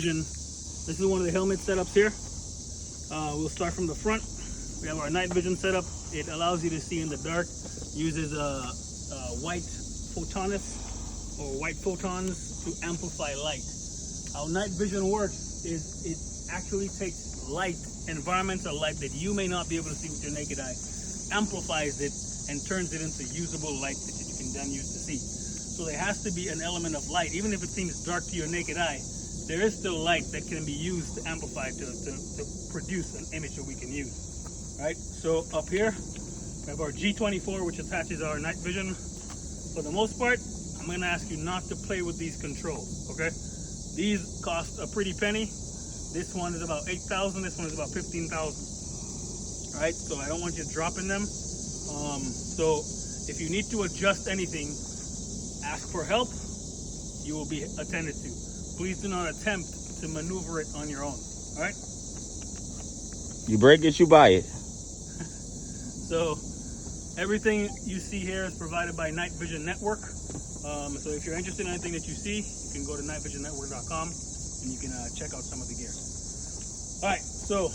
This is one of the helmet setups here. We'll start from the front. We have our night vision setup. It allows you to see in the dark. Uses white photonics or white photons to amplify light. How night vision works is it actually takes light, environmental light that you may not be able to see with your naked eye, amplifies it and turns it into usable light that you can then use to see. So there has to be an element of light, even if it seems dark to your naked eye. There is still light that can be used to amplify to produce an image that we can use. Right? So up here, we have our G24, which attaches our night vision. For the most part, I'm going to ask you not to play with these controls. Okay? These cost a pretty penny. This one is about 8,000. This one is about 15,000. Right? So I don't want you dropping them. So if you need to adjust anything, ask for help. You will be attended to. Please do not attempt to maneuver it on your own. All right? You break it, you buy it. So everything you see here is provided by Night Vision Network. So if you're interested in anything that you see, you can go to nightvisionnetwork.com and you can check out some of the gear. All right, so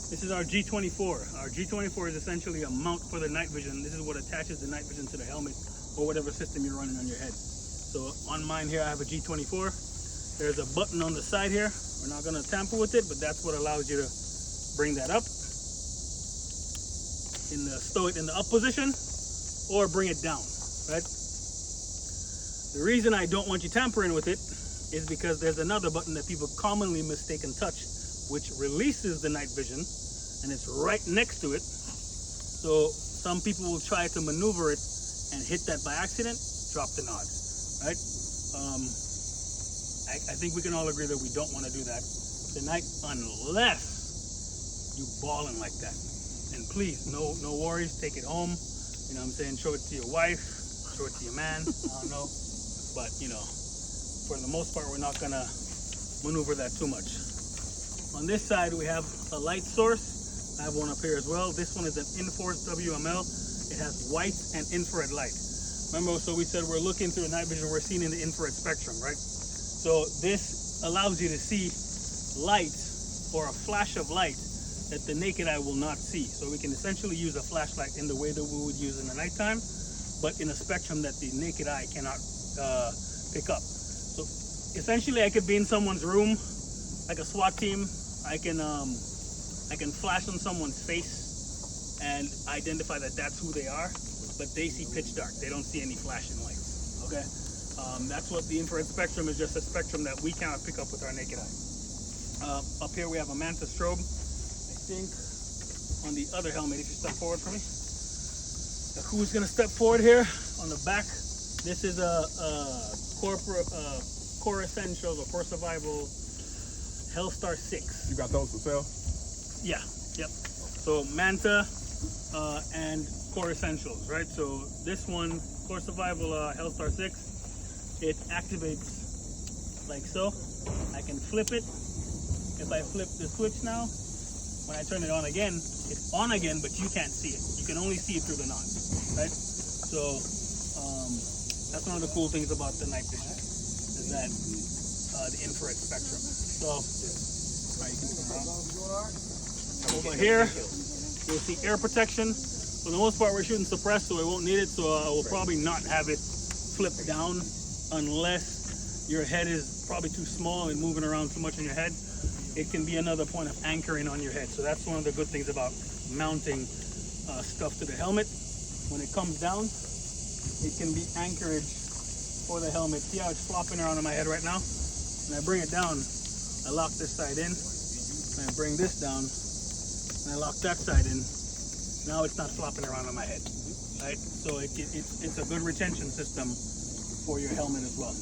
this is our G24. Our G24 is essentially a mount for the night vision. This is what attaches the night vision to the helmet or whatever system you're running on your head. So on mine here, I have a G24. There's a button on the side here. We're not going to tamper with it, but that's what allows you to bring that up, stow it in the up position, or bring it down, right? The reason I don't want you tampering with it is because there's another button that people commonly mistake and touch, which releases the night vision, and it's right next to it. So some people will try to maneuver it and hit that by accident, drop the nods, right? I think we can all agree that we don't want to do that tonight, unless you balling like that. And please, no worries, take it home. You know what I'm saying? Show it to your wife, show it to your man, I don't know. But, you know, for the most part, we're not gonna maneuver that too much. On this side, we have a light source. I have one up here as well. This one is an Inforce WML. It has white and infrared light. Remember, so we said we're looking through night vision, we're seeing in the infrared spectrum, right? So this allows you to see light or a flash of light that the naked eye will not see. So we can essentially use a flashlight in the way that we would use in the nighttime, but in a spectrum that the naked eye cannot pick up. So essentially I could be in someone's room, like a SWAT team. I can flash on someone's face and identify that that's who they are, but they see pitch dark. They don't see any flashing lights, okay? That's what the infrared spectrum is, just a spectrum that we cannot pick up with our naked eye. Up here we have a Manta strobe. I think on the other helmet, if you step forward for me. Now, who's gonna step forward here? On the back, this is a Core Essentials or Core Survival Hellstar 6. You got those for sale? Yeah, yep. So Manta and Core Essentials, right? So this one, Core Survival Hellstar 6, it activates like so. I can flip it. If I flip the switch now, when I turn it on again, it's on again, but you can't see it. You can only see it through the nods, right? So that's one of the cool things about the night vision, is that the infrared spectrum. So, all right, you can turn around. Over here, you'll see air protection. For the most part, we're shooting suppressed, so we won't need it. So I will probably not have it flipped down unless your head is probably too small and moving around too much in your head. It can be another point of anchoring on your head. So that's one of the good things about mounting stuff to the helmet. When it comes down, it can be anchorage for the helmet. See how it's flopping around on my head right now? When I bring it down, I lock this side in. And I bring this down, and I lock that side in. Now it's not flopping around on my head, right? So it's a good retention system for your helmet as well.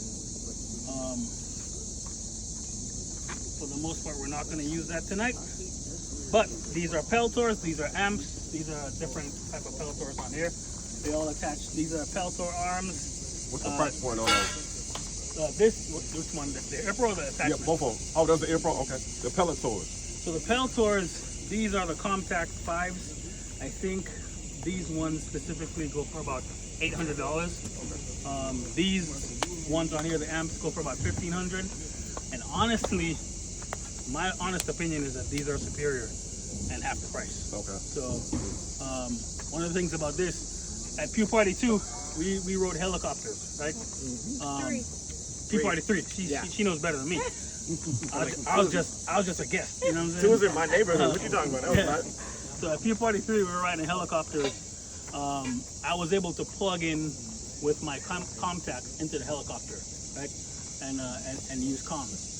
For the most part, we're not going to use that tonight. But these are Peltors, these are amps, these are different type of Peltors on here. They all attach. These are Peltor arms. What's the price point on those? Which one? The Airpro or the attachment? Yeah, both of them. Oh, there's the Airpro? Okay. The Peltors. So the Peltors, these are the Contact 5s. I think these ones specifically go for about $800. These ones on here, the amps, go for about $1,500. And honestly, my honest opinion is that these are superior and half the price. Okay. So one of the things about this, at Pew Party 2, we rode helicopters, right? Pew Party 3, she knows better than me. I was just a guest, you know what I'm saying? Two was in my neighborhood. What you talking about? That was So at Pew Party 3, we were riding helicopters. I was able to plug in with my Comtac into the helicopter, right? And use comms.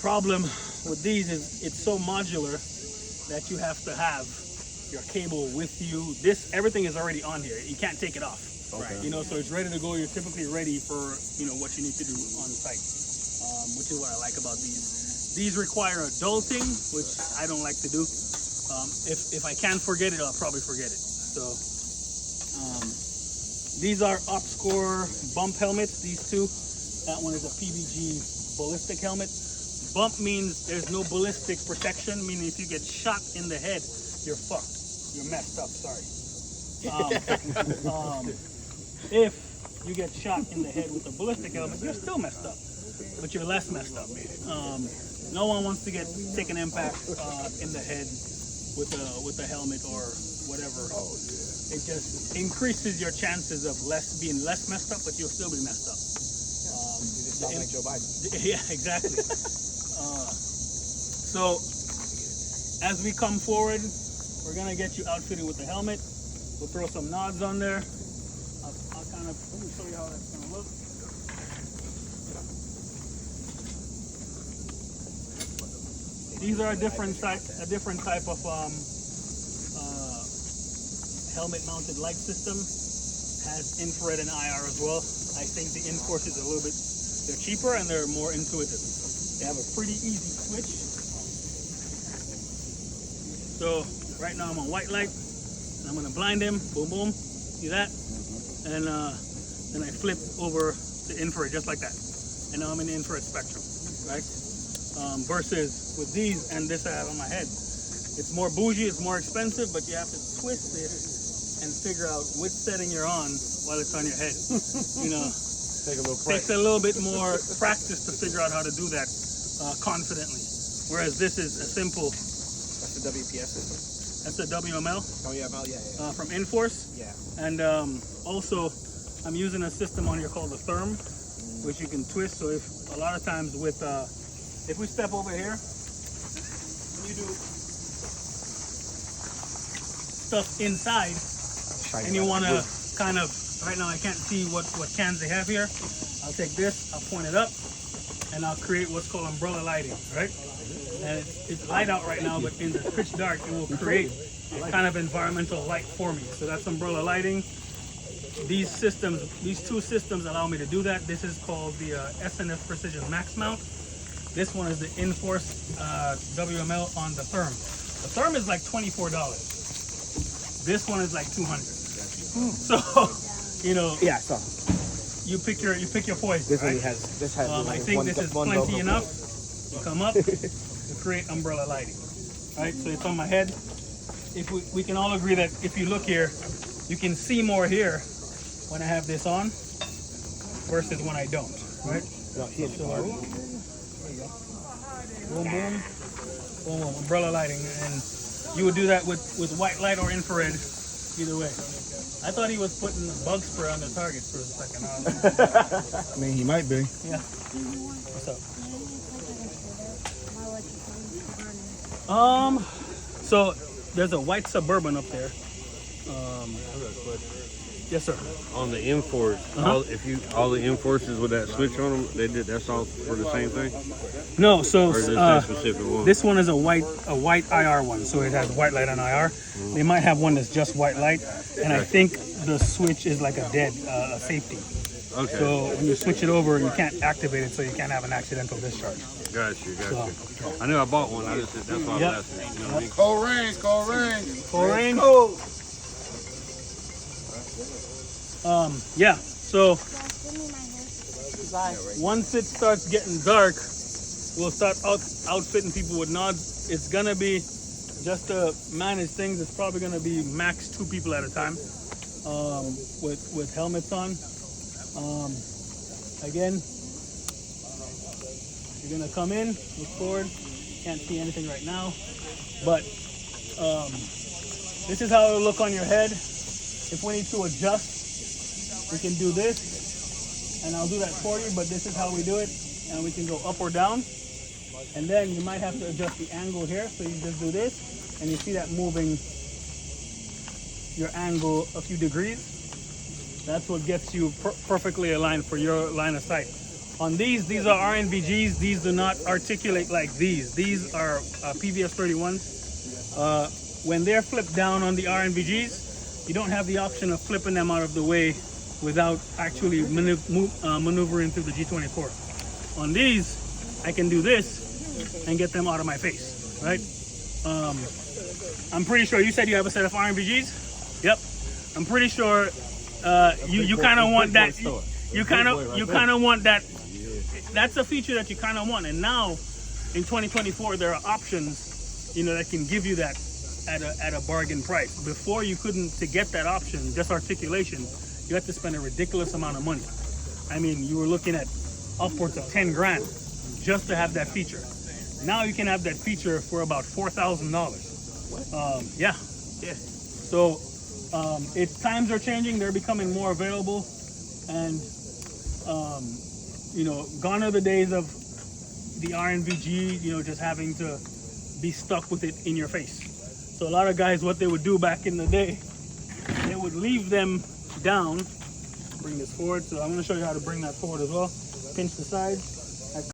Problem with these is it's so modular that you have to have your cable with you. Everything is already on here. You can't take it off. Okay. You know, so it's ready to go. You're typically ready for, you know, what you need to do on site, which is what I like about these. These require adulting, which I don't like to do. If I can forget it, I'll probably forget it. So these are OpScore bump helmets, these two. That one is a PBG ballistic helmet. Bump means there's no ballistic protection, meaning if you get shot in the head, you're fucked. You're messed up, sorry. If you get shot in the head with a ballistic helmet, you're still messed up, but you're less messed up. No one wants to take an impact in the head with a helmet or whatever. It just increases your chances of being less messed up, but you'll still be messed up. Sounds like Joe Biden. Yeah, exactly. So as we come forward, we're gonna get you outfitted with the helmet. We'll throw some nods on there. I'll kind of let me show you how that's gonna look. These are a different type of helmet-mounted light system. Has infrared and IR as well. I think the Inforce is a little bit. They're cheaper and they're more intuitive. They have a pretty easy switch. So right now I'm on white light, and I'm gonna blind him. Boom, boom. See that? And then I flip over to infrared just like that. And now I'm in the infrared spectrum, right? Versus with these and this I have on my head, it's more bougie, it's more expensive, but you have to twist it and figure out which setting you're on while it's on your head. You know, takes a little bit more practice to figure out how to do that confidently. Whereas this is a simple. That's the WPS system. That's a WML. Oh yeah, yeah. From Inforce. Yeah. And also, I'm using a system on here called the Therm, which you can twist. So if a lot of times with, if we step over here, when you do stuff inside, and you want to kind of, right now I can't see what cans they have here. I'll take this, I'll point it up, and I'll create what's called umbrella lighting, right? And it's light out right now, but in the pitch dark, it will create kind of environmental light for me. So that's umbrella lighting. These two systems allow me to do that. This is called the SNF Precision Max Mount. This one is the Inforce WML on the Therm. The Therm is like $24. This one is like $200. So, you know, Yeah, so you pick your poison. this right? one has I think this is plenty enough. You come up to create umbrella lighting. Right? So it's on my head. If we can all agree that if you look here, you can see more here when I have this on versus when I don't. Right? No, here. So, there you go. Boom, boom, boom, boom, umbrella lighting, and you would do that with white light or infrared, either way. I thought he was putting bug spray on the target for a second. I mean, he might be. Yeah. What's up? So there's a white Suburban up there. Yes, sir. On the Inforce, all the Inforces with that switch on them, that's all for the same thing, No, so or is that specific one? this one is a white IR one, so it has white light on IR. They might have one that's just white light, and I think the switch is like a dead safety. Okay, So when you switch it over, you can't activate it, so you can't have an accidental discharge. got you. I knew I bought one. That's why I was Yep. asking. You know what I mean? Cold rain. Full range. Yeah. So once it starts getting dark, we'll start outfitting people with nods. It's gonna be just to manage things. It's probably gonna be max 2 people at a time, with helmets on. Again, You're gonna come in, look forward. Can't see anything right now, but this is how it'll look on your head. If we need to adjust, we can do this, and I'll do that for you, but this is how we do it, and we can go up or down. And then you might have to adjust the angle here, so you just do this, and you see that moving your angle a few degrees. That's what gets you perfectly aligned for your line of sight. On these are RNVGs. These do not articulate like these. These are PVS 31s. When they're flipped down on the RNVGs, you don't have the option of flipping them out of the way without actually maneuvering through the G24. On these, I can do this and get them out of my face, right? I'm pretty sure you said you have a set of RNVGs. Yep. I'm pretty sure you kind of want that. You kind of want that. That's a feature that you kind of want. And now, in 2024, there are options, that can give you that at a bargain price. Before, you couldn't. To get that option, just articulation, you had to spend a ridiculous amount of money. I mean, you were looking at upwards of 10 grand just to have that feature. Now you can have that feature for about $4,000. Yeah. So times are changing. They're becoming more available, and gone are the days of the RNVG. Just having to be stuck with it in your face. So a lot of guys, what they would do back in the day, they would leave them down. Bring this forward. So I'm going to show you how to bring that forward as well. Pinch the sides.